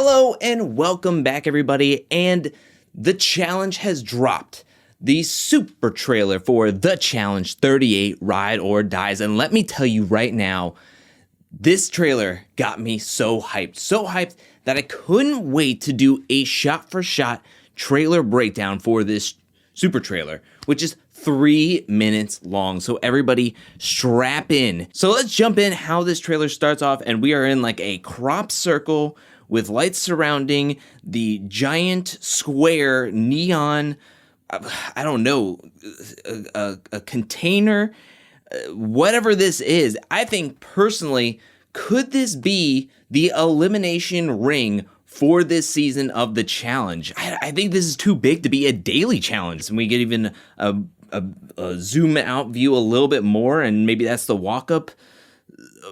Hello and welcome back, everybody, and the challenge has dropped. The super trailer for The Challenge 38 Ride or Dies, and let me tell you right now, this trailer got me so hyped that I couldn't wait to do a shot-for-shot trailer breakdown for this super trailer, which is 3 minutes long. So everybody strap in. So let's jump in how this trailer starts off, and we are in like a crop circle with lights surrounding the giant square neon, I don't know, a container, whatever this is. I think personally, could this be the elimination ring for this season of the challenge? I think this is too big to be a daily challenge. And we get even a zoom out view a little bit more, and maybe that's the walk up.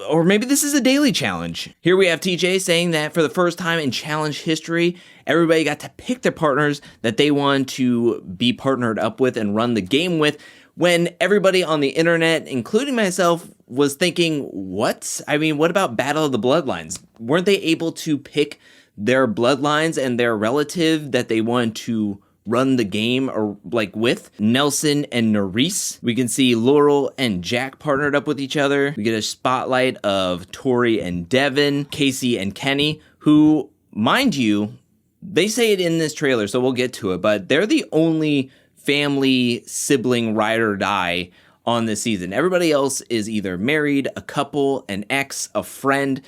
Or maybe this is a daily challenge. Here we have TJ saying that for the first time in challenge history, everybody got to pick their partners that they want to be partnered up with and run the game with, when everybody on the internet, including myself, was thinking, what? I mean, what about Battle of the Bloodlines? Weren't they able to pick their bloodlines and their relative that they wanted to run the game or like with? Nelson and Nerys. We can see Laurel and Jack partnered up with each other. We get a spotlight of Tori and Devin, Casey and Kenny, who, mind you, they say it in this trailer, so we'll get to it, but they're the only family sibling ride or die on this season. Everybody else is either married, a couple, an ex, a friend,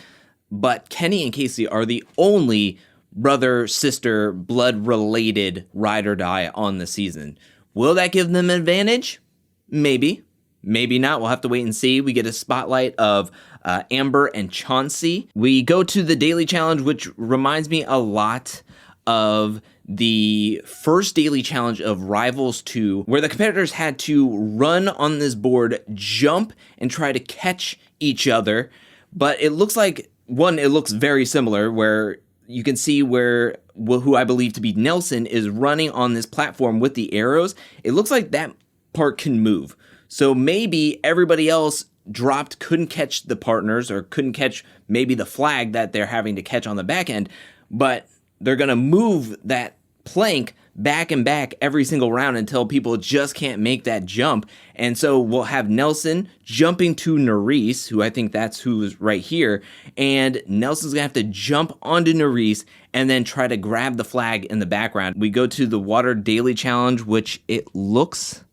but Kenny and Casey are the only brother, sister, blood-related ride or die on the season. Will that give them an advantage? Maybe. Maybe not. We'll have to wait and see. We get a spotlight of Amber and Chauncey. We go to the daily challenge, which reminds me a lot of the first daily challenge of Rivals 2, where the competitors had to run on this board, jump, and try to catch each other. But it looks like, it looks very similar, where you can see where who I believe to be Nelson is running on this platform with the arrows. It looks like that part can move. So maybe everybody else dropped, couldn't catch the partners, or couldn't catch maybe the flag that they're having to catch on the back end, but they're going to move that plank back and back every single round until people just can't make that jump. And so we'll have Nelson jumping to Nerys, who I think that's who's right here, and Nelson's gonna have to jump onto Nerys and then try to grab the flag in the background. We go to the water daily challenge, which it looks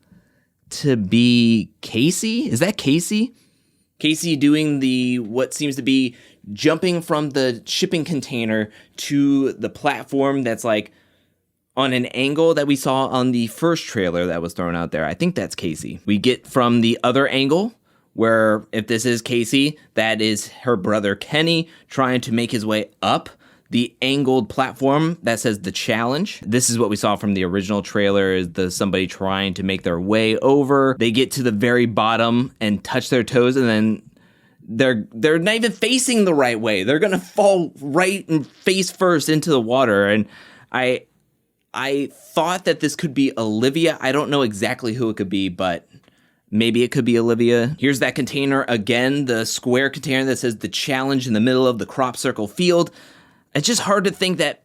to be Casey. Is that Casey? Casey doing what seems to be jumping from the shipping container to the platform that's like on an angle that we saw on the first trailer that was thrown out there. I think that's Casey. We get from the other angle, where if this is Casey, that is her brother Kenny trying to make his way up the angled platform that says The Challenge. This is what we saw from the original trailer, is somebody trying to make their way over. They get to the very bottom and touch their toes, and then they're not even facing the right way. They're gonna fall right and face first into the water. And I thought that this could be Olivia. I don't know exactly who it could be, but maybe it could be Olivia. Here's that container again, the square container that says The Challenge in the middle of the crop circle field. It's just hard to think that,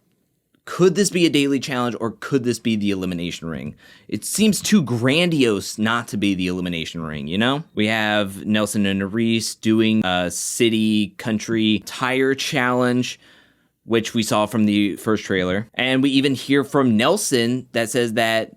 could this be a daily challenge or could this be the elimination ring? It seems too grandiose not to be the elimination ring, you know? We have Nelson and Nerys doing a city country tire challenge, which we saw from the first trailer. And we even hear from Nelson that says that,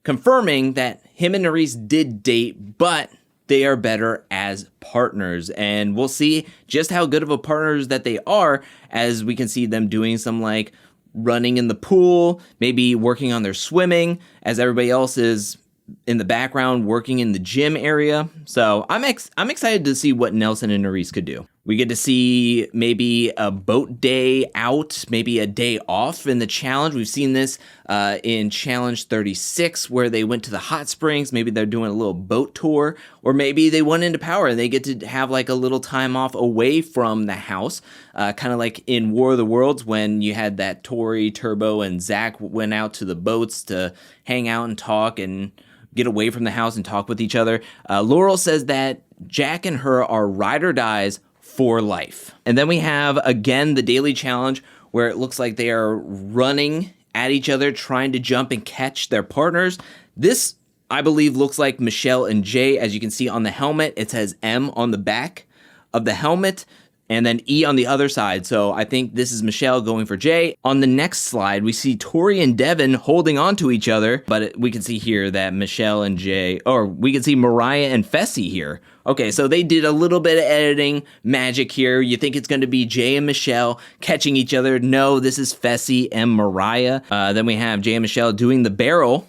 confirming that him and Nerys did date, but they are better as partners. And we'll see just how good of a partners that they are, as we can see them doing some like running in the pool, maybe working on their swimming, as everybody else is in the background working in the gym area. So I'm excited to see what Nelson and Nerys could do. We get to see maybe a boat day out, maybe a day off in the challenge. We've seen this in Challenge 36, where they went to the hot springs. Maybe they're doing a little boat tour, or maybe they went into power and they get to have like a little time off away from the house, kind of like in War of the Worlds, when you had that Tori, Turbo, and Zach went out to the boats to hang out and talk and get away from the house and talk with each other. Laurel says that Jack and her are ride or dies for life. And then we have, again, the daily challenge, where it looks like they are running at each other, trying to jump and catch their partners. This, I believe, looks like Michelle and Jay. As you can see on the helmet, it says M on the back of the helmet, and then E on the other side. So I think this is Michelle going for Jay. On the next slide, we see Tori and Devin holding on to each other, but we can see here that Michelle and Jay, or we can see Mariah and Fessy here. Okay, so they did a little bit of editing magic here. You think it's going to be Jay and Michelle catching each other. No, this is Fessy and Mariah. Then we have Jay and Michelle doing the barrel,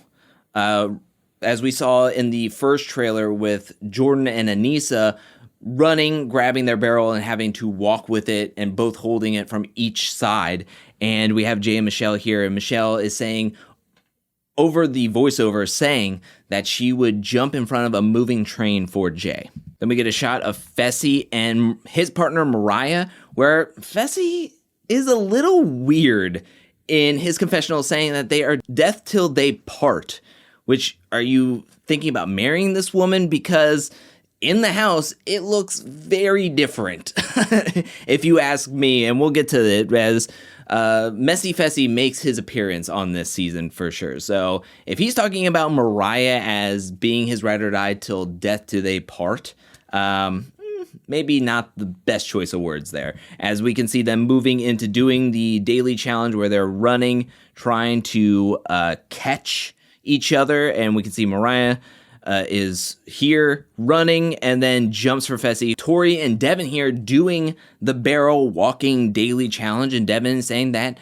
as we saw in the first trailer with Jordan and Anissa running, grabbing their barrel, and having to walk with it, and both holding it from each side. And we have Jay and Michelle here, and Michelle is saying, over the voiceover, saying that she would jump in front of a moving train for Jay. Then we get a shot of Fessy and his partner Mariah, where Fessy is a little weird in his confessional, saying that they are death till they part. Which, are you thinking about marrying this woman? Because in the house, it looks very different, if you ask me, and we'll get to it as Messy Fessy makes his appearance on this season for sure. So if he's talking about Mariah as being his ride or die till death do they part, maybe not the best choice of words there, as we can see them moving into doing the daily challenge where they're running, trying to catch each other, and we can see Mariah is here running and then jumps for Fessy. Tori and Devin here doing the barrel walking daily challenge, and Devin is saying that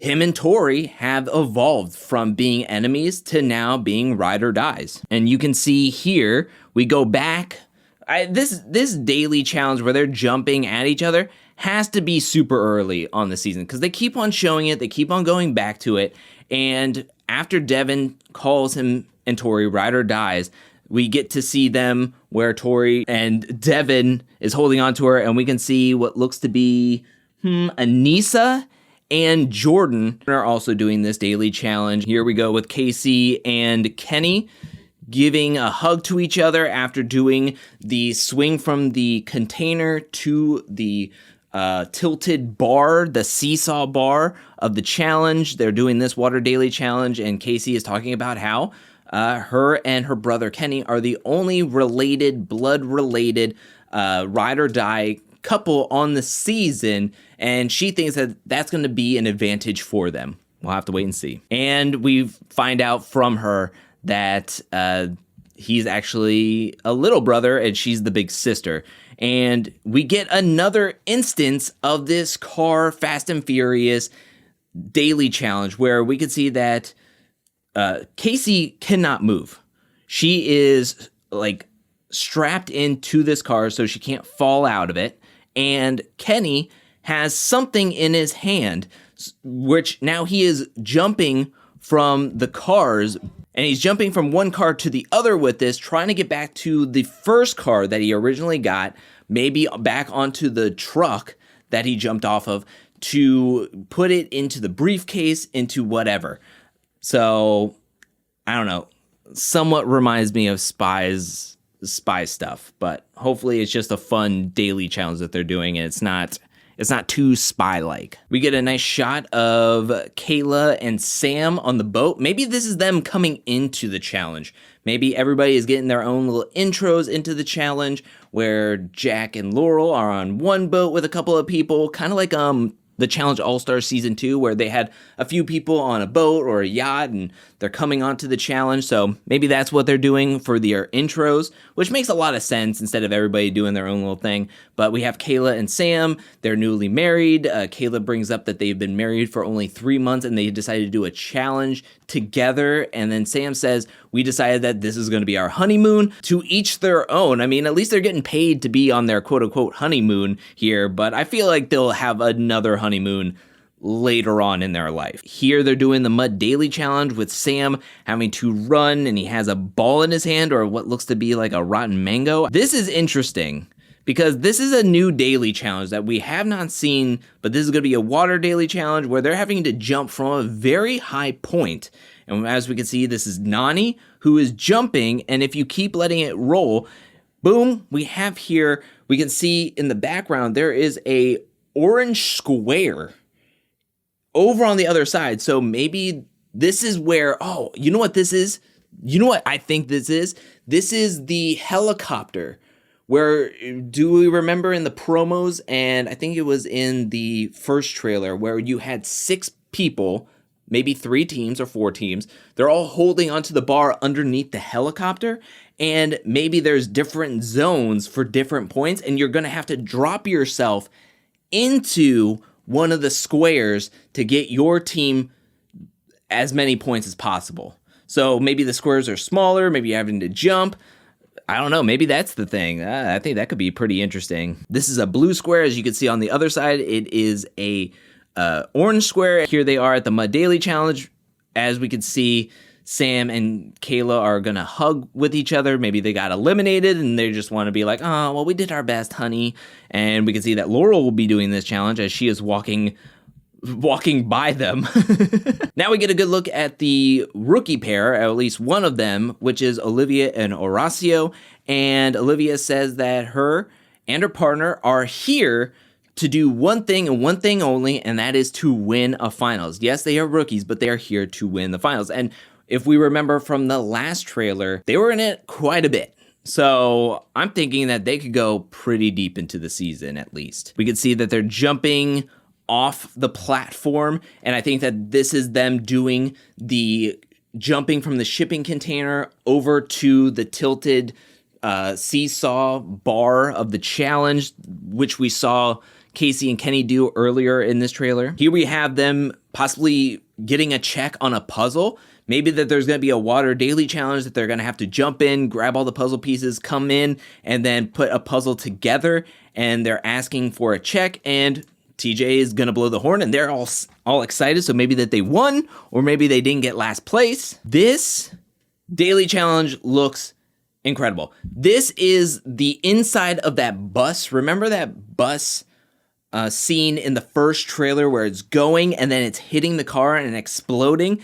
him and Tori have evolved from being enemies to now being ride or dies. And you can see here, we go back, this daily challenge where they're jumping at each other has to be super early on the season, because they keep on showing it, they keep on going back to it, and after Devin calls him and Tori ride or dies, we get to see them where Tori and Devin is holding on to her, and we can see what looks to be Anissa and Jordan are also doing this daily challenge. Here we go with Casey and Kenny giving a hug to each other after doing the swing from the container to the tilted bar, the seesaw bar of the challenge. They're doing this water daily challenge, and Casey is talking about how her and her brother Kenny are the only blood-related ride or die couple on the season, and she thinks that that's going to be an advantage for them. We'll have to wait and see. And we find out from her that he's actually a little brother and she's the big sister. And we get another instance of this car Fast and Furious daily challenge where we can see that Casey cannot move. She is like strapped into this car so she can't fall out of it. And Kenny has something in his hand, which now he is jumping from the cars, and he's jumping from one car to the other with this, trying to get back to the first car that he originally got, maybe back onto the truck that he jumped off of, to put it into the briefcase, into whatever. So, I don't know, somewhat reminds me of spy stuff, but hopefully it's just a fun daily challenge that they're doing, and it's not too spy-like. We get a nice shot of Kayla and Sam on the boat. Maybe this is them coming into the challenge. Maybe everybody is getting their own little intros into the challenge, where Jack and Laurel are on one boat with a couple of people, kind of like the Challenge All-Star Season 2, where they had a few people on a boat or a yacht, and they're coming onto the challenge. So maybe that's what they're doing for their intros, which makes a lot of sense instead of everybody doing their own little thing. But we have Kayla and Sam. They're newly married. Kayla brings up that they've been married for only 3 months, and they decided to do a challenge together. And then Sam says, we decided that this is going to be our honeymoon. To each their own. I mean, at least they're getting paid to be on their quote-unquote honeymoon here, but I feel like they'll have another honeymoon later on in their life. Here they're doing the Mud Daily Challenge with Sam having to run, and he has a ball in his hand, or what looks to be like a rotten mango. This is interesting because this is a new daily challenge that we have not seen, but this is going to be a water daily challenge where they're having to jump from a very high point. And as we can see, this is Nani who is jumping, and if you keep letting it roll, boom, we have here, we can see in the background, there is a orange square over on the other side. So maybe this is where, oh, you know what this is? You know what I think this is? This is the helicopter. Where, do we remember in the promos, and I think it was in the first trailer, where you had 6 people, maybe 3 teams or 4 teams, they're all holding onto the bar underneath the helicopter, and maybe there's different zones for different points, and you're going to have to drop yourself into one of the squares to get your team as many points as possible. So maybe the squares are smaller, maybe you're having to jump. I don't know, maybe that's the thing. I think that could be pretty interesting. This is a blue square, as you can see on the other side. It is a orange square. Here they are at the Mud Daily Challenge. As we can see, Sam and Kayla are going to hug with each other. Maybe they got eliminated and they just want to be like, oh, well, we did our best, honey. And we can see that Laurel will be doing this challenge as she is walking by them. Now we get a good look at the rookie pair, at least one of them, which is Olivia and Horacio. And Olivia says that her and her partner are here to do one thing and one thing only, and that is to win a finals. Yes, they are rookies, but they are here to win the finals. And if we remember from the last trailer, they were in it quite a bit. So I'm thinking that they could go pretty deep into the season, at least. We could see that they're jumping off the platform, and I think that this is them doing the jumping from the shipping container over to the tilted seesaw bar of the challenge, which we saw Casey and Kenny do earlier in this trailer. Here we have them possibly getting a check on a puzzle. Maybe that there's going to be a water daily challenge that they're going to have to jump in, grab all the puzzle pieces, come in, and then put a puzzle together, and they're asking for a check, and TJ is going to blow the horn, and they're all excited, so maybe that they won, or maybe they didn't get last place. This daily challenge looks incredible. This is the inside of that bus. Remember that bus scene in the first trailer where it's going, and then it's hitting the car and exploding?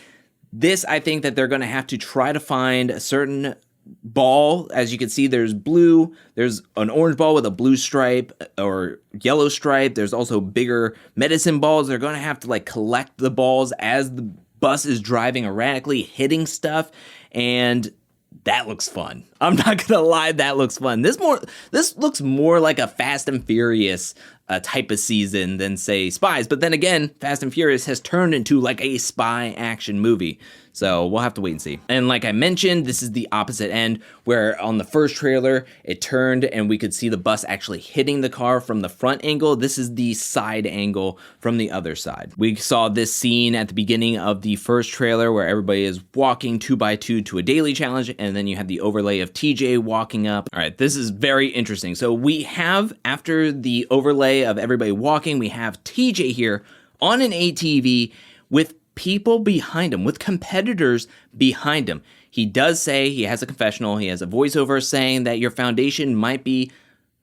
This, I think that they're going to have to try to find a certain ball. As you can see, there's blue, there's an orange ball with a blue stripe or yellow stripe. There's also bigger medicine balls. They're going to have to like collect the balls as the bus is driving erratically, hitting stuff, and that looks fun. I'm not gonna lie, that looks fun. This looks more like a Fast and Furious type of season than, say, Spies. But then again, Fast and Furious has turned into like a spy action movie. So we'll have to wait and see. And like I mentioned, this is the opposite end, where on the first trailer, it turned and we could see the bus actually hitting the car from the front angle. This is the side angle from the other side. We saw this scene at the beginning of the first trailer where everybody is walking 2x2 to a daily challenge, and then you have the overlay of TJ walking up. All right, this is very interesting. So we have, after the overlay of everybody walking, we have TJ here on an ATV with people behind him, with competitors behind him. He does say, he has a confessional, he has a voiceover saying that your foundation might be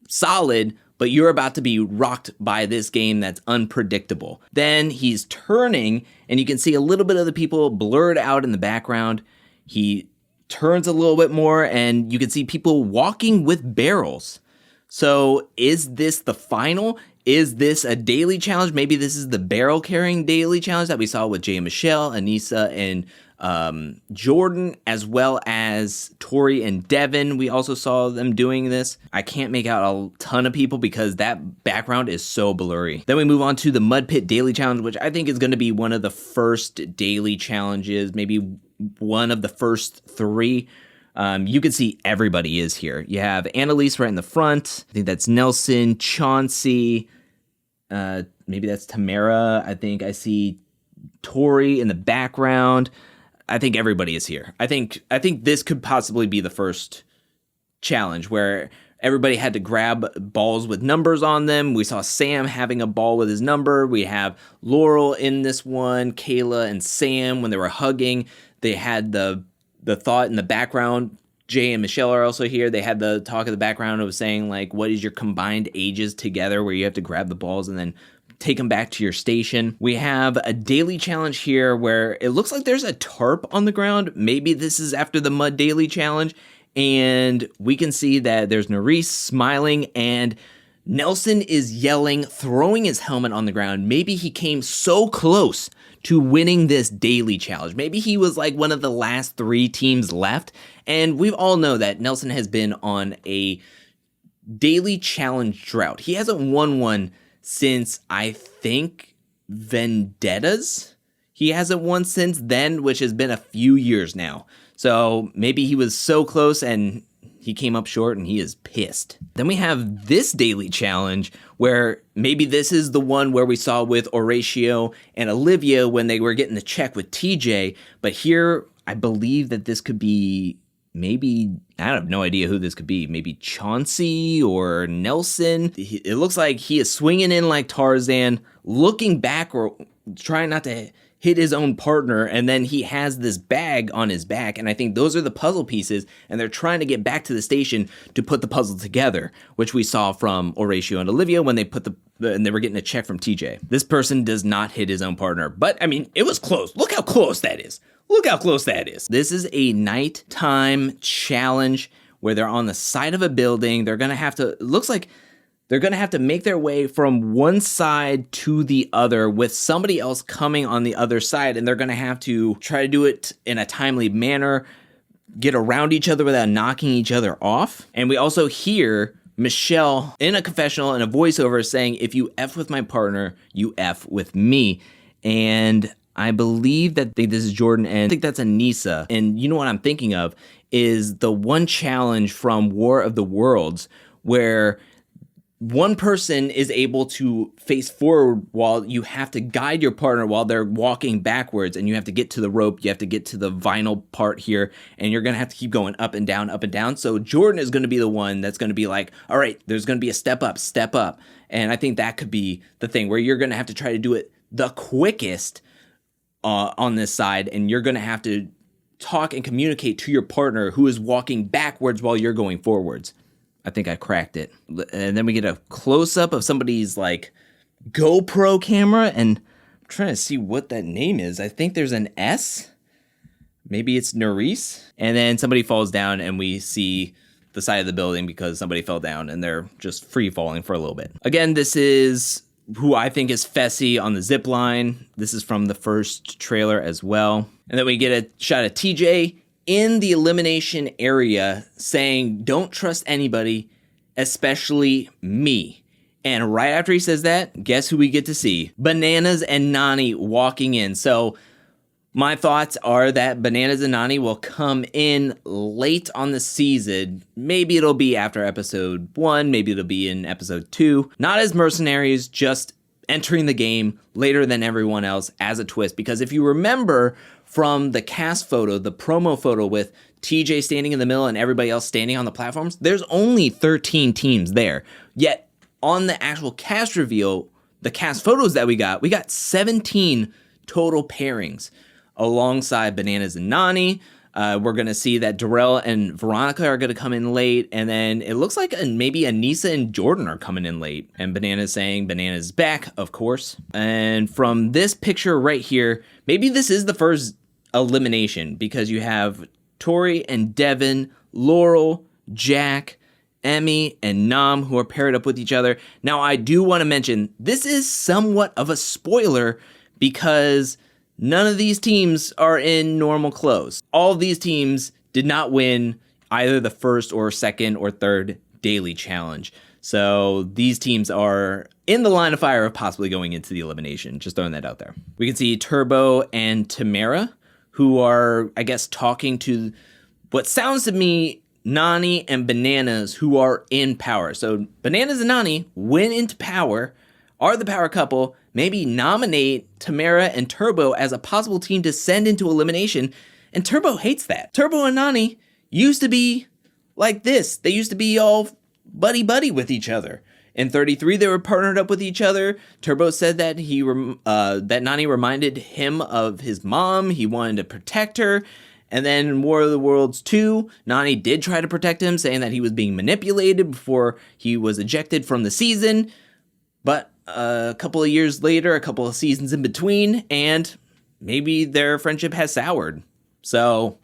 solid, but you're about to be rocked by this game that's unpredictable. Then he's turning, and you can see a little bit of the people blurred out in the background. He turns a little bit more, and you can see people walking with barrels. So is this the final? Is this a daily challenge? Maybe this is the barrel carrying daily challenge that we saw with Jay and Michelle, Anissa and Jordan, as well as Tori and Devin. We also saw them doing this. I can't make out a ton of people because that background is so blurry. Then we move on to the Mud Pit Daily Challenge, which I think is going to be one of the first daily challenges, maybe one of the first 3. You can see everybody is here. You have Annalise right in the front. I think that's Nelson, Chauncey, maybe that's Tamara. I think I see Tori in the background. I think everybody is here. I think this could possibly be the first challenge where everybody had to grab balls with numbers on them. We saw Sam having a ball with his number. We have Laurel in this one, Kayla and Sam when they were hugging. They had the thought in the background. Jay and Michelle are also here. They had the talk in the background of saying, like, what is your combined ages together, where you have to grab the balls and then take them back to your station. We have a daily challenge here where it looks like there's a tarp on the ground. Maybe this is after the Mud Daily Challenge. And we can see that there's Nerese smiling, and Nelson is yelling, throwing his helmet on the ground. Maybe he came so close to winning this daily challenge. Maybe he was like one of the last 3 teams left. And we all know that Nelson has been on a daily challenge drought. He hasn't won one since, I think, Vendettas. He hasn't won since then, which has been a few years now. So maybe he was so close and he came up short and he is pissed. Then we have this daily challenge where maybe this is the one where we saw with Horacio and Olivia when they were getting the check with TJ. But here, I believe that this could be maybe, I have no idea who this could be. Maybe Chauncey or Nelson. It looks like he is swinging in like Tarzan, looking back or trying not to hit his own partner, and then he has this bag on his back, and I think those are the puzzle pieces, and they're trying to get back to the station to put the puzzle together, which we saw from Horacio and Olivia when they put and they were getting a check from TJ. This person does not hit his own partner, but I mean, it was close. Look how close that is. Look how close that is. This is a nighttime challenge where they're on the side of a building. They're gonna have to, it looks like they're going to have to make their way from one side to the other with somebody else coming on the other side, and they're going to have to try to do it in a timely manner, get around each other without knocking each other off. And we also hear Michelle in a confessional and a voiceover saying, if you F with my partner, you F with me. And I believe that this is Jordan, and I think that's Anissa. And you know what I'm thinking of is the one challenge from War of the Worlds where one person is able to face forward while you have to guide your partner while they're walking backwards, and you have to get to the rope, you have to get to the vinyl part here, and you're going to have to keep going up and down, up and down. So Jordan is going to be the one that's going to be like, all right, there's going to be a step up. And I think that could be the thing where you're going to have to try to do it the quickest on this side, and you're going to have to talk and communicate to your partner who is walking backwards while you're going forwards. I think I cracked it. And then we get a close-up of somebody's like GoPro camera, and I'm trying to see what that name is. I think there's an S. Maybe it's Nerys. And then somebody falls down, and we see the side of the building because somebody fell down, and they're just free falling for a little bit. Again, this is who I think is Fessy on the zip line. This is from the first trailer as well. And then we get a shot of TJ in the elimination area saying, don't trust anybody, especially me. And right after he says that, guess who we get to see? Bananas and Nany walking in. So my thoughts are that Bananas and Nany will come in late on the season. Maybe it'll be after episode 1, maybe it'll be in episode 2. Not as mercenaries, just entering the game later than everyone else as a twist. Because if you remember from the cast photo, the promo photo with TJ standing in the middle and everybody else standing on the platforms, there's only 13 teams there. Yet on the actual cast reveal, the cast photos that we got 17 total pairings alongside Bananas and Nany. We're going to see that Darrell and Veronica are going to come in late. And then it looks like maybe Anissa and Jordan are coming in late. And Banana's saying Banana's back, of course. And from this picture right here, maybe this is the first elimination because you have Tori and Devin, Laurel, Jack, Emmy, and Nam who are paired up with each other. Now, I do want to mention this is somewhat of a spoiler because none of these teams are in normal clothes. All of these teams did not win either the first or second or third daily challenge. So these teams are in the line of fire of possibly going into the elimination. Just throwing that out there. We can see Turbo and Tamara, who are, I guess, talking to what sounds to me Nany and Bananas, who are in power. So Bananas and Nany went into power, are the power couple. Maybe nominate Tamara and Turbo as a possible team to send into elimination. And Turbo hates that. Turbo and Nany used to be like this. They used to be all buddy-buddy with each other. In 33, they were partnered up with each other. Turbo said that that Nany reminded him of his mom. He wanted to protect her. And then in War of the Worlds 2, Nany did try to protect him, saying that he was being manipulated before he was ejected from the season. But a couple of years later, a couple of seasons in between, and maybe their friendship has soured. So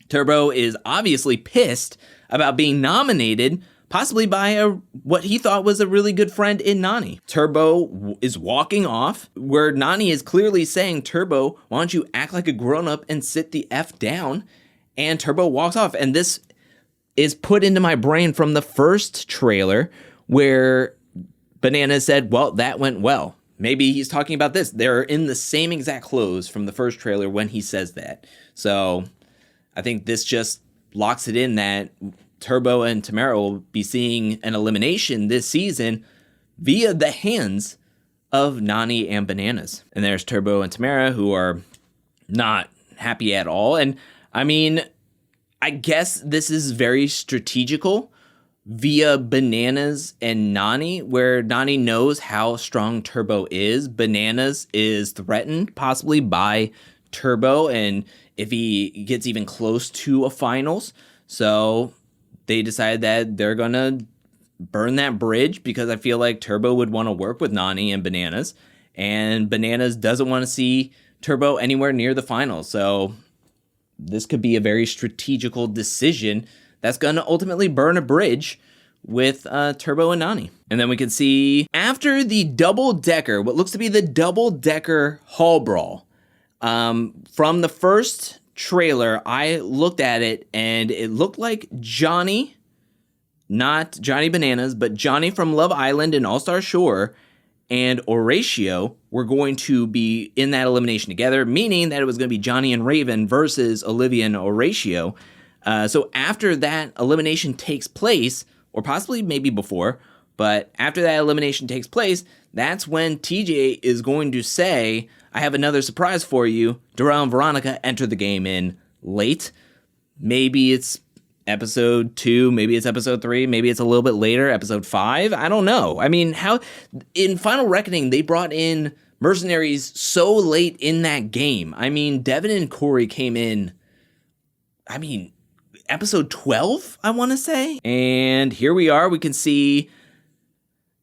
Turbo is obviously pissed about being nominated possibly by what he thought was a really good friend in Nani. Turbo is walking off, where Nani is clearly saying, Turbo, why don't you act like a grown-up and sit the F down? And Turbo walks off. And this is put into my brain from the first trailer where Banana said, well, that went well. Maybe he's talking about this. They're in the same exact clothes from the first trailer when he says that. So I think this just locks it in that Turbo and Tamara will be seeing an elimination this season via the hands of Nani and Bananas. And there's Turbo and Tamara, who are not happy at all. And I mean, I guess this is very strategical via Bananas and Nani, where Nani knows how strong Turbo is. Bananas is threatened possibly by Turbo, and if he gets even close to a finals. So they decide that they're going to burn that bridge, because I feel like Turbo would want to work with Nani and Bananas, and Bananas doesn't want to see Turbo anywhere near the finals. So this could be a very strategical decision that's going to ultimately burn a bridge with Turbo and Nani. And then we can see after the double-decker, what looks to be the double-decker hall brawl, from the first trailer, I looked at it and it looked like Johnny, not Johnny Bananas, but Johnny from Love Island and All-Star Shore and Horatio were going to be in that elimination together, meaning that it was going to be Johnny and Raven versus Olivia and Horatio. So after that elimination takes place, or possibly maybe before, but after that elimination takes place, that's when TJ is going to say, I have another surprise for you. Darrell and Veronica enter the game in late. Maybe it's episode 2, maybe it's episode 3, maybe it's a little bit later, episode 5. I don't know. I mean, how in Final Reckoning, they brought in mercenaries so late in that game. I mean, Devin and Corey came in, episode 12, I want to say. And here we are. We can see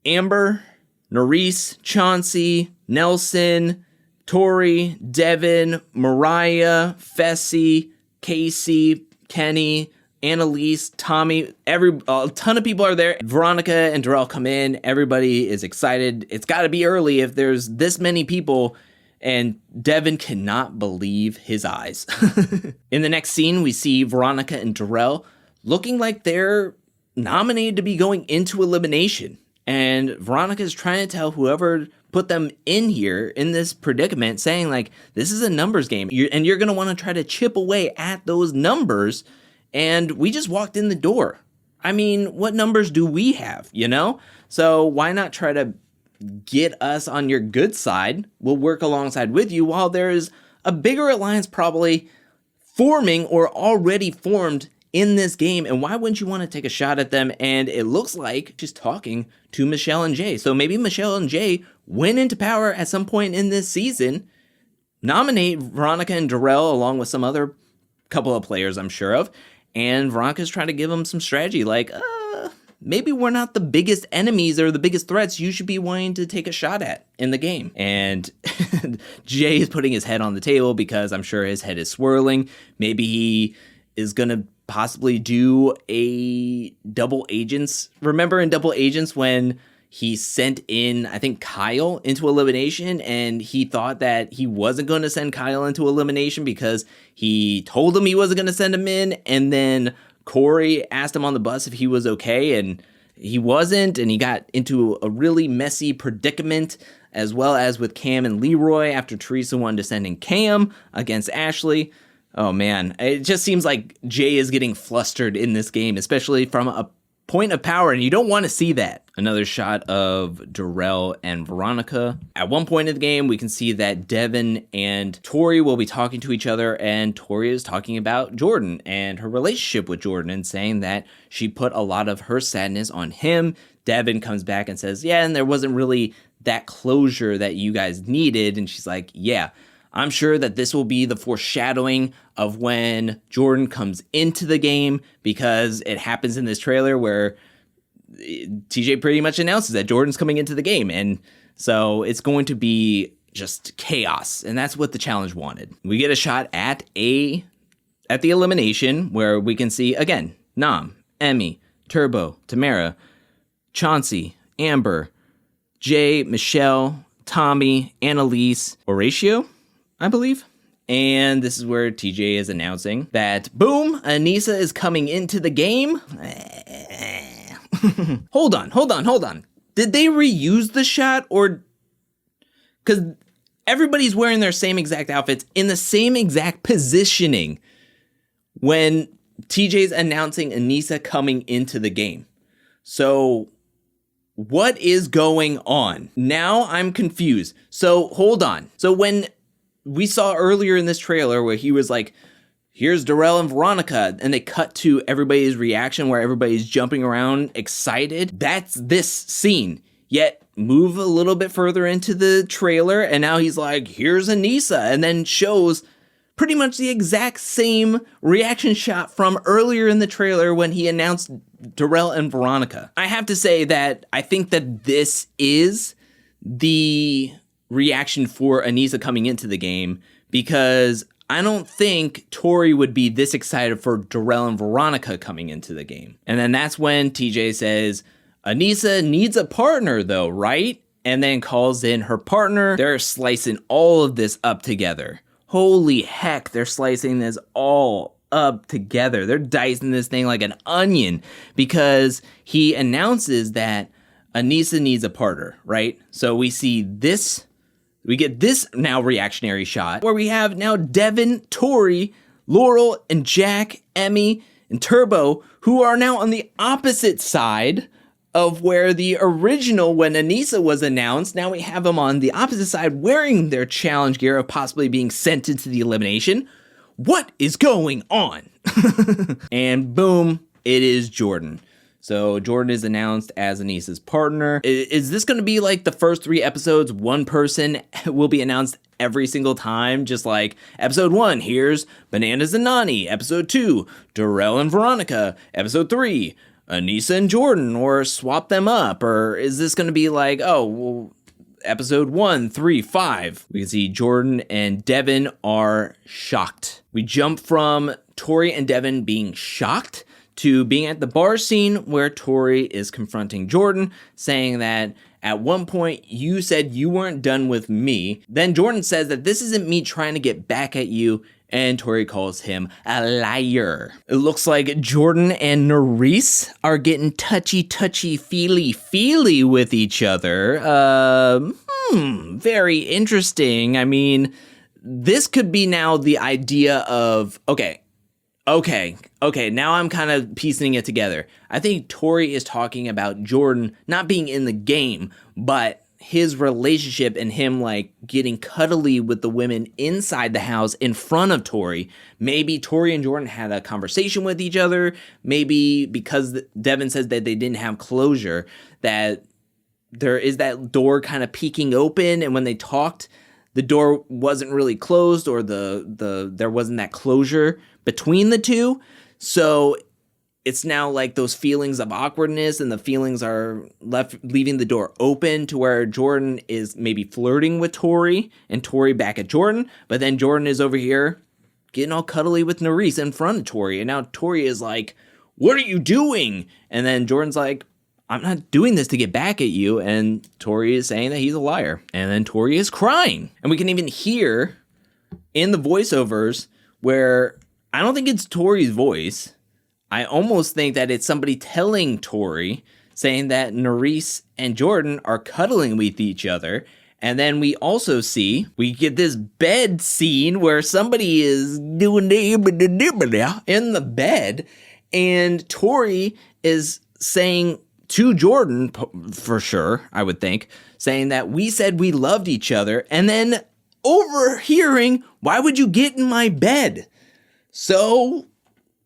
Amber, Nerese, Chauncey, Nelson, Tori, Devin, Mariah, Fessy, Casey, Kenny, Annalise, Tommy, a ton of people are there. Veronica and Darrell come in. Everybody is excited. It's got to be early if there's this many people. And Devin cannot believe his eyes. In the next scene, we see Veronica and Darrell looking like they're nominated to be going into elimination. And Veronica is trying to tell whoever put them in here in this predicament, saying like, this is a numbers game. And you're going to want to try to chip away at those numbers. And we just walked in the door. I mean, what numbers do we have, you know? So why not try to get us on your good side? We'll work alongside with you while there's a bigger alliance probably forming or already formed in this game. And why wouldn't you want to take a shot at them? And it looks like she's talking to Michelle and Jay. So maybe Michelle and Jay went into power at some point in this season, nominate Veronica and Darrell along with some other couple of players I'm sure of. And Veronica's trying to give them some strategy like, maybe we're not the biggest enemies or the biggest threats you should be wanting to take a shot at in the game. And Jay is putting his head on the table because I'm sure his head is swirling. Maybe he is going to possibly do a double agents. Remember in double agents when he sent in, I think, Kyle into elimination, and he thought that he wasn't going to send Kyle into elimination because he told him he wasn't going to send him in, and then Corey asked him on the bus if he was okay, and he wasn't, and he got into a really messy predicament, as well as with Cam and Leroy after Teresa wanted to send in Cam against Ashley. Oh man, it just seems like Jay is getting flustered in this game, especially from a point of power, and you don't want to see that. Another shot of Darrell and Veronica. At one point in the game, we can see that Devin and Tori will be talking to each other, and Tori is talking about Jordan and her relationship with Jordan and saying that she put a lot of her sadness on him. Devin comes back and says, yeah, and there wasn't really that closure that you guys needed. And she's like, yeah, I'm sure that this will be the foreshadowing of when Jordan comes into the game, because it happens in this trailer where TJ pretty much announces that Jordan's coming into the game. And so it's going to be just chaos. And that's what the challenge wanted. We get a shot at the elimination where we can see, again, Nam, Emmy, Turbo, Tamara, Chauncey, Amber, Jay, Michelle, Tommy, Annalise, Horacio, I believe. And this is where TJ is announcing that, boom, Anissa is coming into the game. Hold on. Did they reuse the shot, or... Because everybody's wearing their same exact outfits in the same exact positioning when TJ's announcing Anissa coming into the game. So what is going on? Now I'm confused. So hold on. So when we saw earlier in this trailer where he was like, here's Darrell and Veronica, and they cut to everybody's reaction where everybody's jumping around excited. That's this scene. Yet move a little bit further into the trailer, and now he's like, here's Anissa, and then shows pretty much the exact same reaction shot from earlier in the trailer when he announced Darrell and Veronica. I have to say that I think that this is the reaction for Anissa coming into the game, because I don't think Tori would be this excited for Darrell and Veronica coming into the game. And then that's when TJ says, Anissa needs a partner though, right? And then calls in her partner. They're slicing all of this up together. Holy heck, they're slicing this all up together. They're dicing this thing like an onion, because he announces that Anissa needs a partner, right? So we see this, we get this now reactionary shot where we have now Devin, Tori, Laurel, and Jack, Emmy, and Turbo, who are now on the opposite side of where the original, when Anissa was announced, now we have them on the opposite side wearing their challenge gear of possibly being sent into the elimination. What is going on? And boom, it is Jordan. So Jordan is announced as Anissa's partner. Is this going to be like the first 3 episodes, one person will be announced every single time? Just like episode 1, here's Bananas and Nani. Episode 2, Darrell and Veronica. Episode 3, Anissa and Jordan, or swap them up? Or is this going to be like, oh, well, episode 1, 3, 5? We can see Jordan and Devin are shocked. We jump from Tori and Devin being shocked to being at the bar scene where Tori is confronting Jordan, saying that at one point you said you weren't done with me. Then Jordan says that this isn't me trying to get back at you, and Tori calls him a liar. It looks like Jordan and Nerese are getting touchy, feely with each other. Very interesting. I mean, this could be now the idea of, okay, now I'm kind of piecing it together. I think Tori is talking about Jordan not being in the game, but his relationship and him like getting cuddly with the women inside the house in front of Tori. Maybe Tori and Jordan had a conversation with each other. Maybe because Devin says that they didn't have closure, that there is that door kind of peeking open, and when they talked, the door wasn't really closed, or there wasn't that closure between the two. So it's now like those feelings of awkwardness, and the feelings are leaving the door open to where Jordan is maybe flirting with Tori and Tori back at Jordan, but then Jordan is over here getting all cuddly with Nerese in front of Tori, and now Tori is like, what are you doing? And then Jordan's like, I'm not doing this to get back at you, and Tori is saying that he's a liar, and then Tori is crying. And we can even hear in the voiceovers where I don't think it's Tori's voice. I almost think that it's somebody telling Tori, saying that Nerese and Jordan are cuddling with each other. And then we also we get this bed scene where somebody is doing in the bed, and Tori is saying to Jordan, for sure, I would think, saying that we said we loved each other, and then overhearing, why would you get in my bed? So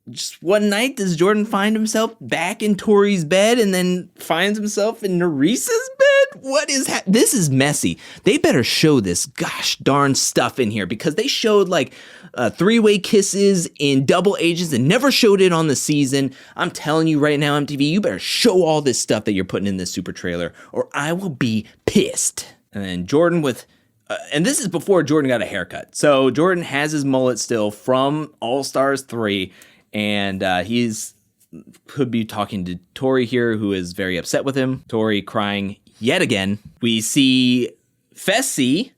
just one night, does Jordan find himself back in Tori's bed and then finds himself in Nerese's bed? What is this is messy. They better show this gosh darn stuff in here, because they showed like 3-way kisses in Double Agents and never showed it on the season. I'm telling you right now, MTV, you better show all this stuff that you're putting in this super trailer, or I will be pissed. And then Jordan with... and this is before Jordan got a haircut. So Jordan has his mullet still from All Stars 3, and he's could be talking to Tori here, who is very upset with him. Tori crying yet again. We see Fessy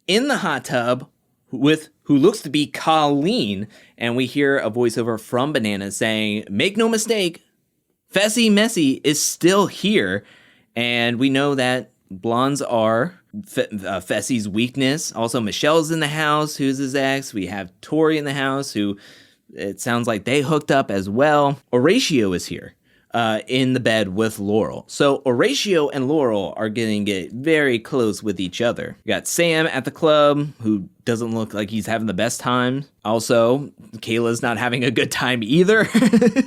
in the hot tub with who looks to be Colleen, and we hear a voiceover from Banana saying, "Make no mistake, Fessy Messy is still here," and we know that blondes are Fessy's weakness. Also, Michelle's in the house, who's his ex. We have Tori in the house, who it sounds like they hooked up as well. Horatio is here in the bed with Laurel. So Horatio and Laurel are going to get very close with each other. We got Sam at the club, who doesn't look like he's having the best time. Also, Kayla's not having a good time either.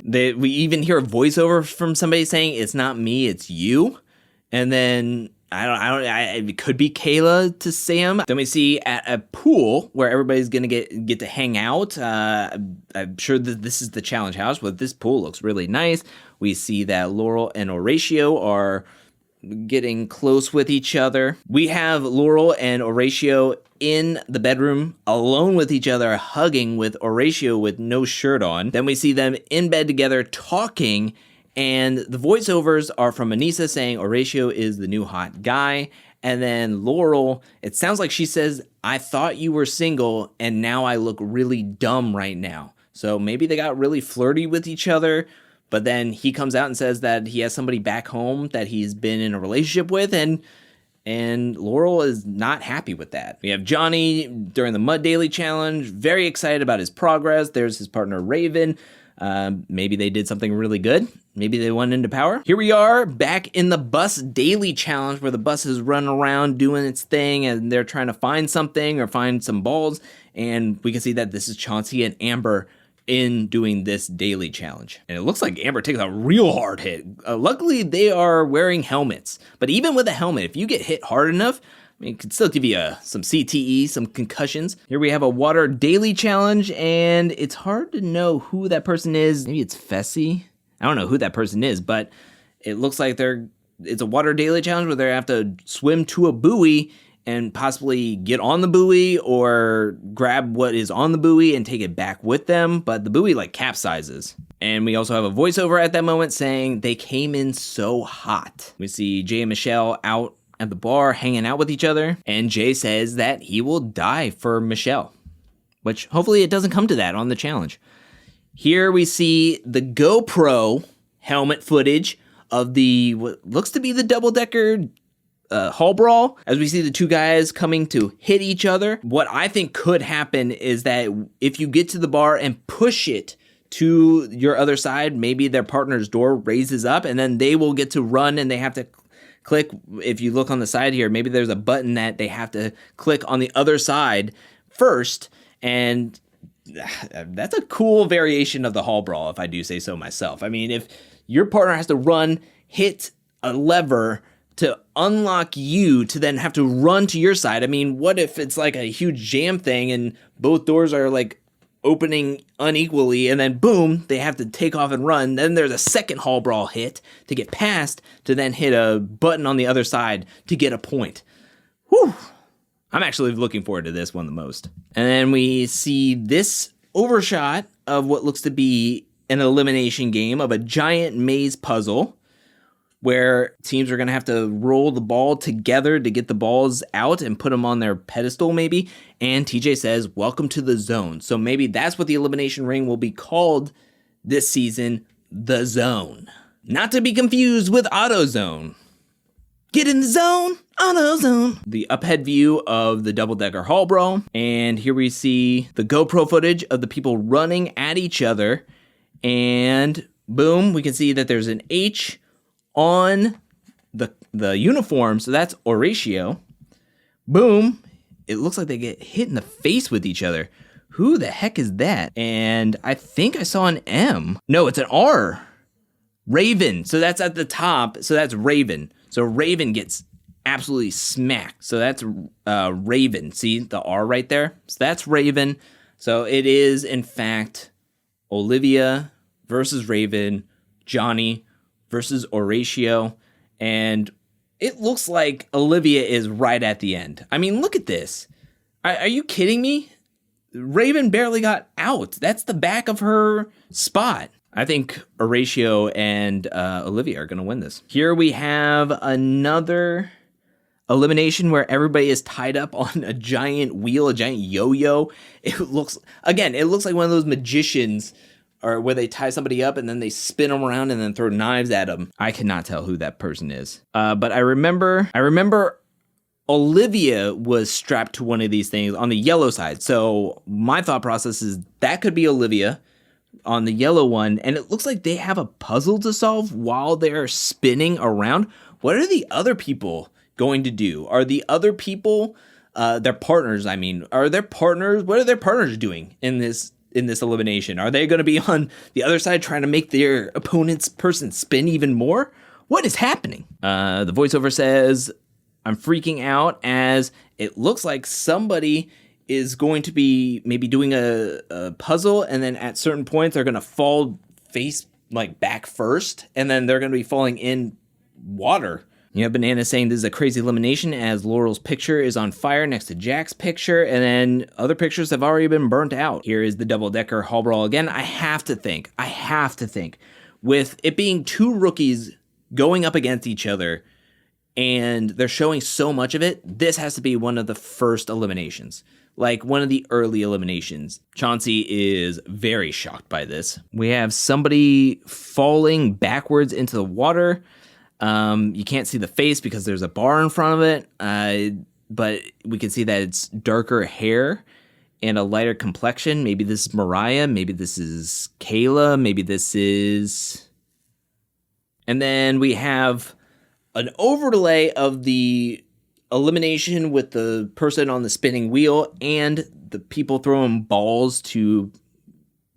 We even hear a voiceover from somebody saying, "It's not me, it's you." And then it could be Kayla to Sam. Then we see at a pool where everybody's gonna get to hang out. I'm sure that this is the challenge house, but this pool looks really nice. We see that Laurel and Horatio are getting close with each other. We have Laurel and Horatio in the bedroom alone with each other, hugging with Horatio with no shirt on. Then we see them in bed together talking. And the voiceovers are from Anissa saying Horatio is the new hot guy. And then Laurel, it sounds like she says, "I thought you were single and now I look really dumb right now." So maybe they got really flirty with each other. But then he comes out and says that he has somebody back home that he's been in a relationship with. And Laurel is not happy with that. We have Johnny during the Mud Daily Challenge, very excited about his progress. There's his partner Raven. Maybe they did something really good. Maybe they went into power. Here we are back in the bus daily challenge where the bus is running around doing its thing and they're trying to find something or find some balls. And we can see that this is Chauncey and Amber in doing this daily challenge. And it looks like Amber takes a real hard hit. Luckily, they are wearing helmets. But even with a helmet, if you get hit hard enough, it could still give you some CTE, some concussions. Here we have a water daily challenge, and it's hard to know who that person is. Maybe it's Fessy. I don't know who that person is, but it looks like it's a water daily challenge where they have to swim to a buoy and possibly get on the buoy or grab what is on the buoy and take it back with them. But the buoy capsizes. And we also have a voiceover at that moment saying they came in so hot. We see Jay and Michelle out at the bar hanging out with each other, and Jay says that he will die for Michelle, which hopefully it doesn't come to that on the challenge. Here we see the GoPro helmet footage of what looks to be the double-decker hall brawl, as we see the two guys coming to hit each other. What I think could happen is that if you get to the bar and push it to your other side, maybe their partner's door raises up and then they will get to run and they have to click. If you look on the side here, maybe there's a button that they have to click on the other side first, and that's a cool variation of the hall brawl, if I do say so myself. I mean, if your partner has to run, hit a lever to unlock you to then have to run to your side. I mean, what if it's like a huge jam thing and both doors are opening unequally, and then boom, they have to take off and run. Then there's a second hall brawl hit to get past to then hit a button on the other side to get a point. Whew. I'm actually looking forward to this one the most. And then we see this overshot of what looks to be an elimination game of a giant maze puzzle where teams are going to have to roll the ball together to get the balls out and put them on their pedestal maybe. And TJ says, "Welcome to the zone." So maybe that's what the elimination ring will be called this season, the zone. Not to be confused with AutoZone. Get in the zone, AutoZone. The up-head view of the double-decker hall brawl. And here we see the GoPro footage of the people running at each other. And boom, we can see that there's an H on the uniform, so that's Horatio. Boom, it looks like they get hit in the face with each other. Who the heck is that? And I think I saw an M. No, it's an R. Raven, so that's at the top, so that's Raven. So Raven gets absolutely smacked. So that's Raven. See the R right there? So that's Raven. So it is, in fact, Olivia versus Raven, Johnny versus Horatio, and it looks like Olivia is right at the end. I mean, look at this. Are you kidding me? Raven barely got out. That's the back of her spot. I think Horacio and Olivia are going to win this. Here we have another elimination where everybody is tied up on a giant wheel, a giant yo-yo. It looks like one of those magicians, or where they tie somebody up and then they spin them around and then throw knives at them. I cannot tell who that person is. But I remember Olivia was strapped to one of these things on the yellow side. So my thought process is that could be Olivia on the yellow one. And it looks like they have a puzzle to solve while they're spinning around. What are the other people going to do? Are the other people, their partners, are their partners, what are their partners doing in this elimination? Are they going to be on the other side trying to make their opponent's person spin even more? What is happening? The voiceover says, I'm freaking out, as it looks like somebody is going to be maybe doing a puzzle, and then at certain points they're going to fall face back first, and then they're going to be falling in water. You have Banana saying this is a crazy elimination, as Laurel's picture is on fire next to Jack's picture, and then other pictures have already been burnt out. Here is the double-decker hall brawl again. I have to think, with it being two rookies going up against each other, and they're showing so much of it, this has to be one of the first eliminations. One of the early eliminations. Chauncey is very shocked by this. We have somebody falling backwards into the water. You can't see the face because there's a bar in front of it, but we can see that it's darker hair and a lighter complexion. Maybe this is Mariah, maybe this is Kayla, maybe this is... And then we have an overlay of the elimination with the person on the spinning wheel and the people throwing balls to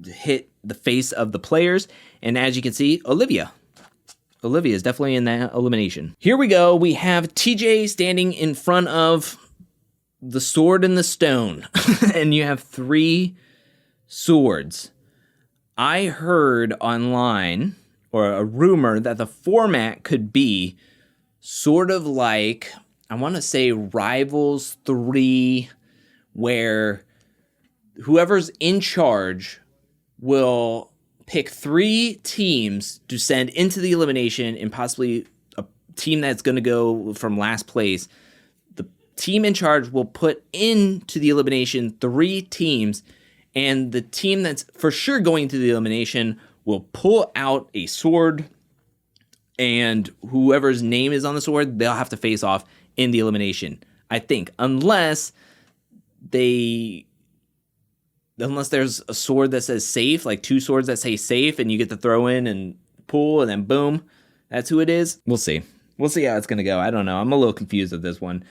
hit the face of the players. And as you can see, Olivia is definitely in that elimination. Here we go. We have TJ standing in front of the sword and the stone. And you have 3 swords. I heard online, or a rumor, that the format could be sort of like, I want to say Rivals 3, where whoever's in charge will pick 3 teams to send into the elimination, and possibly a team that's going to go from last place. The team in charge will put into the elimination 3 teams, and the team that's for sure going to the elimination will pull out a sword, and whoever's name is on the sword, they'll have to face off in the elimination. I think, unless there's a sword that says safe, 2 swords that say safe, and you get to throw in and pull, and then boom, that's who it is. We'll see how it's gonna go. I don't know. I'm a little confused with this one,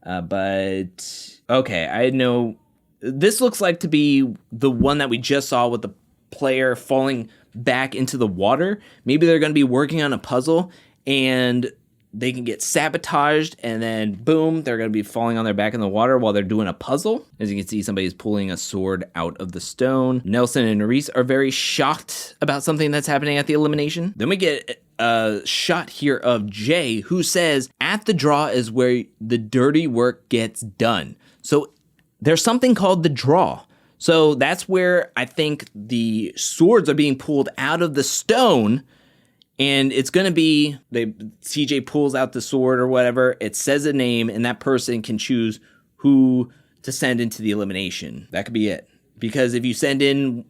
but okay. I know this looks like to be the one that we just saw with the player falling back into the water. Maybe they're going to be working on a puzzle and they can get sabotaged, and then boom, they're going to be falling on their back in the water while they're doing a puzzle. As you can see, somebody's pulling a sword out of the stone. Nelson and Nerys are very shocked about something that's happening at the elimination. Then we get a shot here of Jay, who says, at the draw is where the dirty work gets done. So there's something called the draw. So that's where I think the swords are being pulled out of the stone, and it's going to be, CJ pulls out the sword or whatever, it says a name, and that person can choose who to send into the elimination. That could be it. Because if you send in,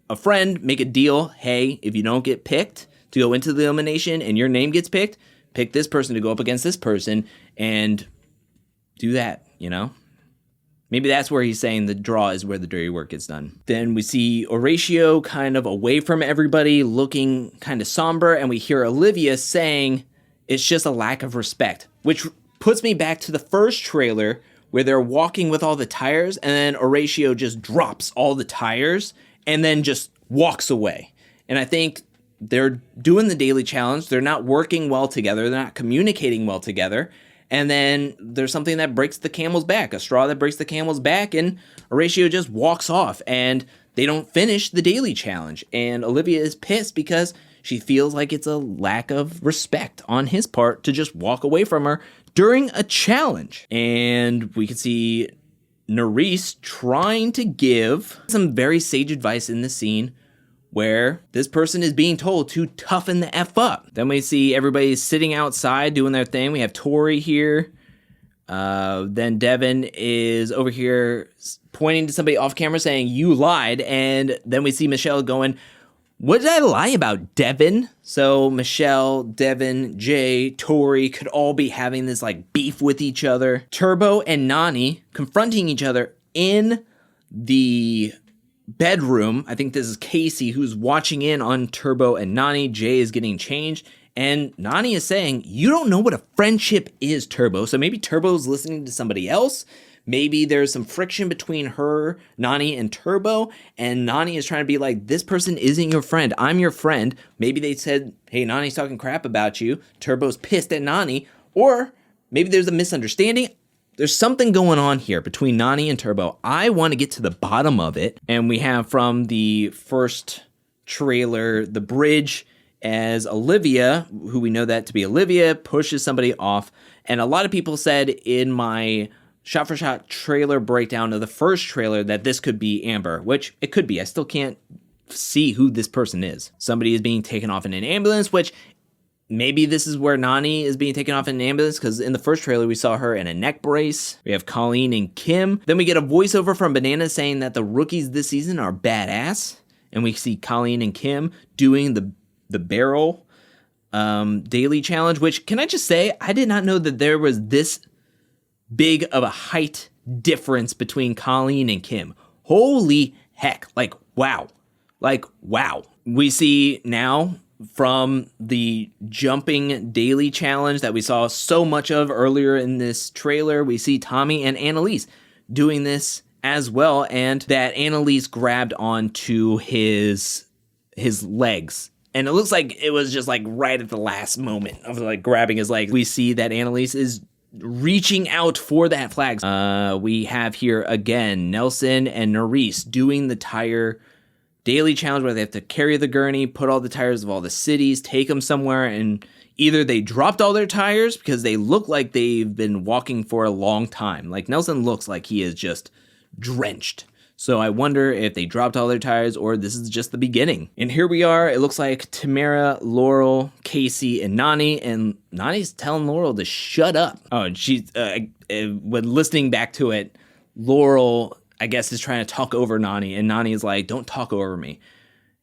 a friend, make a deal, hey, if you don't get picked to go into the elimination and your name gets picked, pick this person to go up against this person, and do that, Maybe that's where he's saying the draw is where the dirty work gets done. Then we see Horacio kind of away from everybody, looking kind of somber, and we hear Olivia saying it's just a lack of respect, which puts me back to the first trailer where they're walking with all the tires, and then Horacio just drops all the tires and then just walks away. And I think they're doing the daily challenge. They're not working well together. They're not communicating well together. And then there's something that breaks the camel's back, a straw that breaks the camel's back, and Horacio just walks off, and they don't finish the daily challenge. And Olivia is pissed because she feels like it's a lack of respect on his part to just walk away from her during a challenge. And we can see Nerys trying to give some very sage advice in the scene where this person is being told to toughen the F up. Then we see everybody sitting outside doing their thing. We have Tori here. Then Devin is over here pointing to somebody off camera saying, "You lied." And then we see Michelle going, "What did I lie about, Devin?" So Michelle, Devin, Jay, Tori could all be having this like beef with each other. Turbo and Nany confronting each other in the bedroom. I think this is Casey who's watching in on Turbo and Nany. Jay is getting changed. And Nany is saying, "You don't know what a friendship is, Turbo." So maybe Turbo's listening to somebody else. Maybe there's some friction between her, Nany, and Turbo. And Nany is trying to be like, "This person isn't your friend. I'm your friend." Maybe they said, "Hey, Nany's talking crap about you." Turbo's pissed at Nany. Or maybe there's a misunderstanding. There's something going on here between Nany and Turbo. I want to get to the bottom of it. And we have from the first trailer, the bridge, as Olivia, who we know that to be Olivia, pushes somebody off. And a lot of people said in my shot-for-shot trailer breakdown of the first trailer that this could be Amber, which it could be. I still can't see who this person is. Somebody is being taken off in an ambulance, which maybe this is where Nany is being taken off in an ambulance, because in the first trailer we saw her in a neck brace. We have Colleen and Kim. Then we get a voiceover from Banana saying that the rookies this season are badass. And we see Colleen and Kim doing the barrel daily challenge, which, can I just say, I did not know that there was this big of a height difference between Colleen and Kim. Holy heck. Like, wow. We see now from the jumping daily challenge that we saw so much of earlier in this trailer, we see Tommy and Annalise doing this as well, and that Annalise grabbed onto his legs. And it looks like it was just like right at the last moment of like grabbing his legs. We see that Annalise is reaching out for that flag. We have here again Nelson and Nerys doing the tire daily challenge where they have to carry the gurney, put all the tires of all the cities, take them somewhere, and either they dropped all their tires because they look like they've been walking for a long time. Like Nelson looks like he is just drenched. So I wonder if they dropped all their tires or this is just the beginning. And here we are. It looks like Tamara, Laurel, Casey, and Nany. And Nany's telling Laurel to shut up. Oh, and she's, when listening back to it, Laurel, I guess, is trying to talk over Nany. And Nany is like, "Don't talk over me."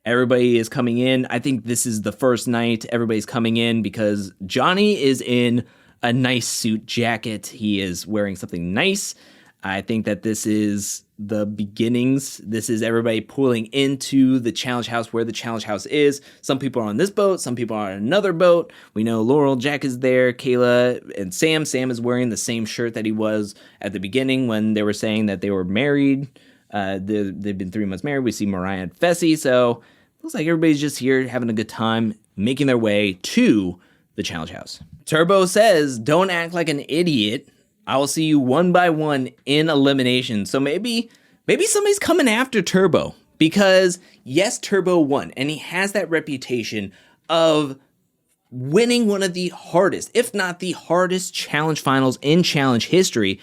Everybody is coming in. I think this is the first night everybody's coming in because Johnny is in a nice suit jacket. He is wearing something nice. I think that this is the beginnings. This is everybody pulling into the challenge house where the challenge house is. Some people are on this boat. Some people are on another boat. We know Laurel, Jack is there, Kayla, and Sam. Sam is wearing the same shirt that he was at the beginning when they were saying that they were married. They've been 3 months married. We see Mariah and Fessy. So it looks like everybody's just here having a good time, making their way to the challenge house. Turbo says, "Don't act like an idiot. I will see you one by one in elimination." So maybe somebody's coming after Turbo because yes, Turbo won and he has that reputation of winning one of the hardest, if not the hardest challenge finals in challenge history.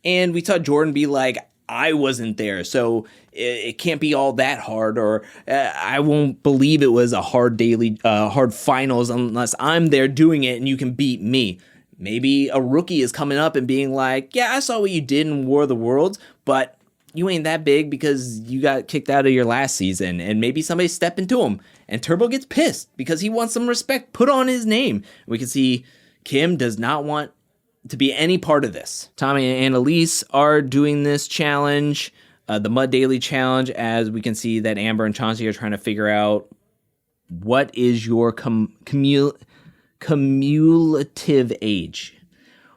And we saw Jordan be like, "I wasn't there, so it can't be all that hard," or "I won't believe it was a hard hard finals unless I'm there doing it and you can beat me." Maybe a rookie is coming up and being like, "Yeah, I saw what you did in War of the Worlds, but you ain't that big because you got kicked out of your last season." And maybe somebody's stepping to him. And Turbo gets pissed because he wants some respect put on his name. We can see Kim does not want to be any part of this. Tommy and Annalise are doing this challenge, the Mud Daily Challenge, as we can see that Amber and Chauncey are trying to figure out what is your cumulative age.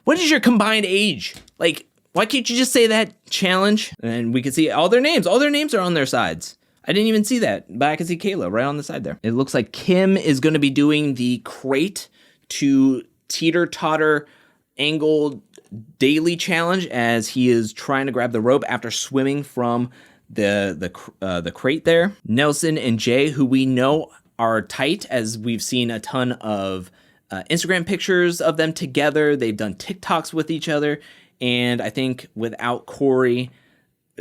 What is your combined age? Like, why can't you just say that challenge? And we can see all their names. All their names are on their sides. I didn't even see that, but I can see Kayla right on the side there. It looks like Kim is going to be doing the crate to teeter-totter angled daily challenge as he is trying to grab the rope after swimming from the crate there. Nelson and Jay, who we know are tight, as we've seen a ton of Instagram pictures of them together. They've done TikToks with each other. And I think without Corey,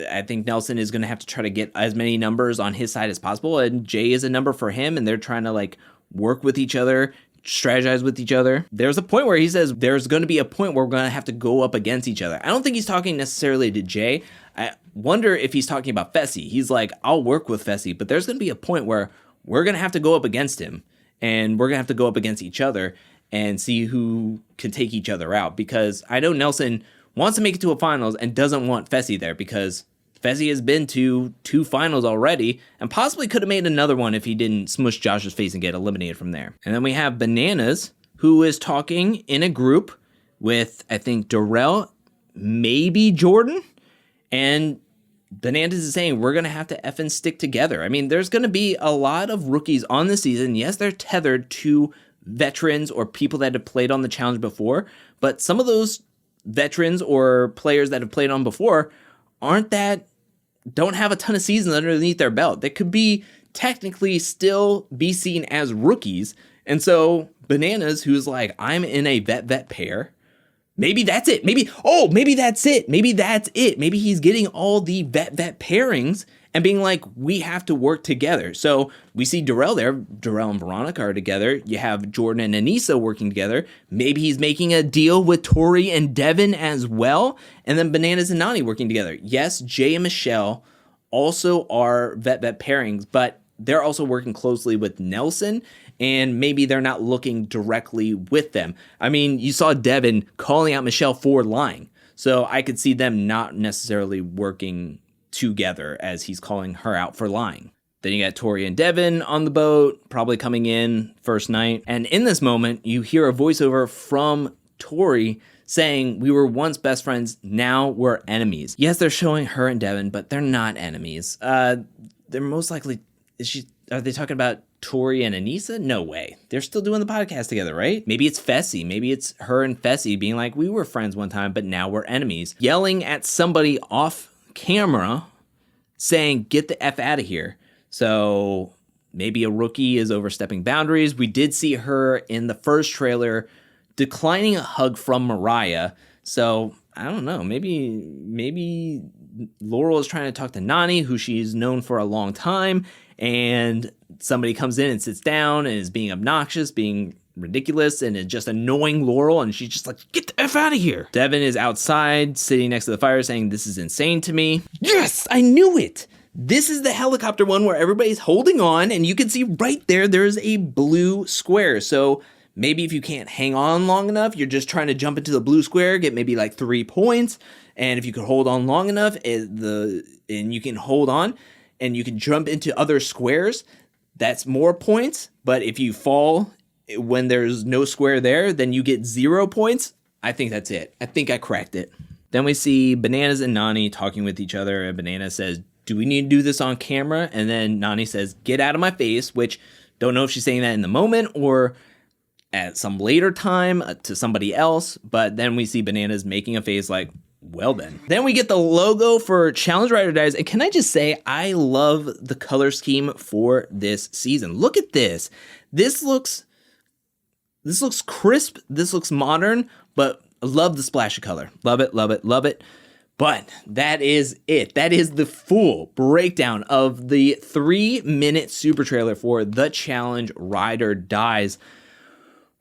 I think Nelson is going to have to try to get as many numbers on his side as possible, and Jay is a number for him, and they're trying to like work with each other, strategize with each other. There's a point where he says there's going to be a point where we're going to have to go up against each other. I don't think he's talking necessarily to Jay. I wonder if he's talking about Fessy. He's like, I'll work with Fessy, but there's going to be a point where we're going to have to go up against him, and we're going to have to go up against each other and see who can take each other out, because I know Nelson wants to make it to a finals and doesn't want Fessy there, because Fessy has been to 2 finals already and possibly could have made another one if he didn't smush Josh's face and get eliminated from there. And then we have Bananas, who is talking in a group with, I think, Darrell, maybe Jordan, and Bananas is saying we're going to have to effing stick together. I mean, there's going to be a lot of rookies on the season. Yes, they're tethered to veterans or people that have played on the challenge before, but some of those veterans or players that have played on before don't have a ton of seasons underneath their belt. They could be technically still be seen as rookies. And so Bananas, who's like, I'm in a vet pair. Maybe that's it. Maybe that's it. Maybe that's it. Maybe he's getting all the vet pairings and being like, we have to work together. So we see Darrell there. Darrell and Veronica are together. You have Jordan and Anissa working together. Maybe he's making a deal with Tori and Devin as well. And then Bananas and Nany working together. Yes, Jay and Michelle also are vet pairings, but they're also working closely with Nelson, and maybe they're not looking directly with them. I mean, you saw Devin calling out Michelle for lying. So I could see them not necessarily working together as he's calling her out for lying. Then you got Tori and Devin on the boat, probably coming in first night. And in this moment, you hear a voiceover from Tori saying, we were once best friends, now we're enemies. Yes, they're showing her and Devin, but they're not enemies. They're most likely, are they talking about Tori and Anissa? No way. They're still doing the podcast together, right? Maybe it's Fessy. Maybe it's her and Fessy being like, we were friends one time, but now we're enemies. Yelling at somebody off camera saying, get the F out of here. So maybe a rookie is overstepping boundaries. We did see her in the first trailer declining a hug from Mariah. So I don't know. Maybe Laurel is trying to talk to Nany, who she's known for a long time, and somebody comes in and sits down and is being obnoxious, being ridiculous, and is just annoying Laurel, and she's just like, get the F out of here. Devin is outside sitting next to the fire saying, this is insane to me. Yes, I knew it. This is the helicopter one where everybody's holding on, and you can see right there's a blue square. So maybe if you can't hang on long enough, you're just trying to jump into the blue square, get maybe like 3 points. And if you could hold on long enough, and you can hold on and you can jump into other squares, that's more points. But if you fall when there's no square there, then you get 0 points. I think that's it. I think I cracked it. Then we see Bananas and Nany talking with each other, and Bananas says, do we need to do this on camera? And then Nany says, get out of my face, which don't know if she's saying that in the moment or at some later time to somebody else. But then we see Bananas making a face like, well then. Then we get the logo for Challenge Ride or Dies. And can I just say, I love the color scheme for this season. Look at this. This looks crisp. This looks modern, but I love the splash of color. Love it, love it, love it. But that is it. That is the full breakdown of the 3-minute super trailer for the Challenge Ride or Dies.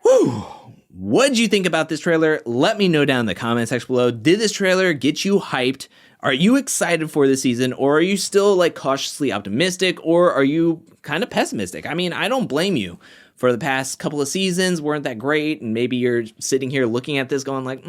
Whew. What'd you think about this trailer? Let me know down in the comment section below. Did this trailer get you hyped? Are you excited for this season, or are you still like cautiously optimistic, or are you kind of pessimistic? I mean, I don't blame you. For the past couple of seasons weren't that great, and maybe you're sitting here looking at this going like,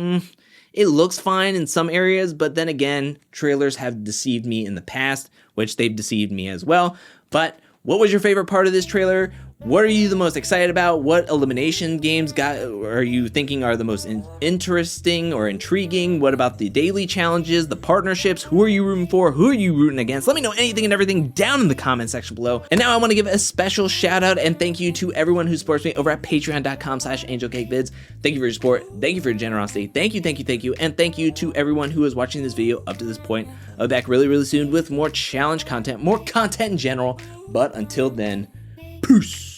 it looks fine in some areas, but then again, trailers have deceived me in the past, which they've deceived me as well. But what was your favorite part of this trailer? What are you the most excited about? What elimination games are you thinking are the most interesting or intriguing? What about the daily challenges, the partnerships? Who are you rooting for? Who are you rooting against? Let me know anything and everything down in the comment section below. And now I want to give a special shout out and thank you to everyone who supports me over at patreon.com/angelcakevids. Thank you for your support. Thank you for your generosity. Thank you, thank you, thank you. And thank you to everyone who is watching this video up to this point. I'll be back really, really soon with more challenge content, more content in general. But until then, peace.